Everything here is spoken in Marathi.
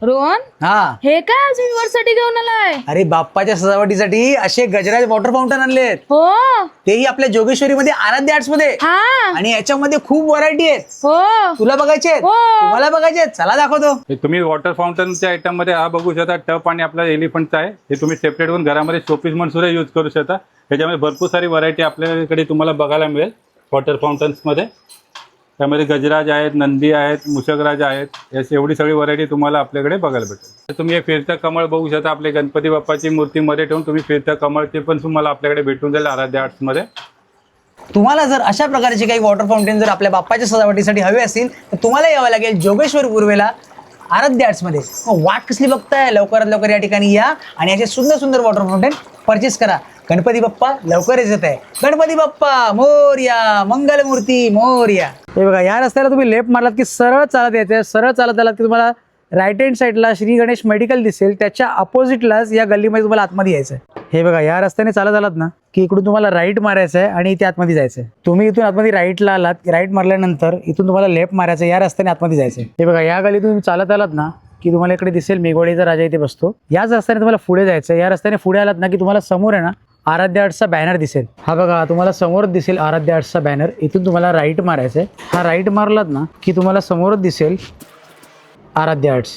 रोहन, हा हे काय आज साठी घेऊन आलाय? अरे बाप्पाच्या सजावटीसाठी असे गजराज वॉटर फाउंटन आणलेत, हो. तेही आपल्या जोगेश्वरीमध्ये आराध्य आर्ट्स मध्ये. हा. आणि याच्यामध्ये खूप व्हरायटी आहेत. हो. तुला बघायचे आहेत? हो. तुम्हाला बघायचे आहेत? चला दाखवतो. हे तुम्ही वॉटर फाउंटनच्या आयटम मध्ये हा बघू शकता. टप आणि आपला एलिफंटचा आहे. हे तुम्ही सेपरेट करून घरामध्ये शोपीस म्हणून सुद्धा यूज करू शकता. त्याच्यामध्ये भरपूर सारी व्हरायटी आपल्याकडे तुम्हाला बघायला मिळेल वॉटर फाउंटन्समध्ये. त्यामध्ये गजराज आहेत, नंदी आहेत, मुशकराज आहेत. याची एवढी सगळी व्हरायटी तुम्हाला आपल्याकडे बघायला भेटेल. तुम्ही हे फिरतं कमळ बघू शकता. आपले गणपती बाप्पाची मूर्तीमध्ये ठेवून तुम्ही फिरतं कमळ ते पण तुम्हाला आपल्याकडे भेटून जाईल आराध्य आर्ट्समध्ये. तुम्हाला जर अशा प्रकारचे काही वॉटर फाउंटेन जर आपल्या बाप्पाच्या सजावटीसाठी हवे असतील तर तुम्हाला यावं लागेल जोगेश्वरी पूर्वेला आराध्य आर्ट्समध्ये. मग वाट कसली बघताय? लवकरात लवकर या ठिकाणी या आणि असे सुंदर सुंदर वॉटर फाउंटेन परचेस करा. गणपती बाप्पा लवकरच येत आहे. गणपती बाप्पा मोरया, मंगलमूर्ती मोरया. हे बघा, या रस्त्याला तुम्ही लेफ्ट मारलात की सरळ चालत यायचं. सरळ चालत आलात की तुम्हाला राईट हँड साईडला श्री गणेश मेडिकल दिसेल. त्याच्या अपोजिटलाच या गल्लीमध्ये तुम्हाला आतमध्ये यायचं आहे. हे बघा, या रस्त्याने चालत आलात ना की इकडून तुम्हाला राईट मारायचं आहे आणि इथे आतमध्ये जायचं आहे. तुम्ही इथून आतमध्ये राईटला आलात, राईट मारल्यानंतर इथून तुम्हाला लेफ्ट मारायचं आहे. या रस्त्याने आतमध्ये जायचं आहे. हे बघा, या गल्लीतून तुम्ही चालत आलात ना की तुम्हाला इकडे दिसेल मेघवाडीचा राजा इथे बसतो. याच रस्त्याने तुम्हाला पुढे जायचं आहे. या रस्त्याने पुढे आलात ना की तुम्हाला समोर आहे ना आराध्य आर्ट्सचा बॅनर दिसेल. हा बघा, तुम्हाला समोरच दिसेल आराध्य आर्ट्सचा बॅनर. इथून तुम्हाला राईट मारायचं आहे. हा राईट मारलात ना की तुम्हाला समोरच दिसेल आराध्य आर्ट्स.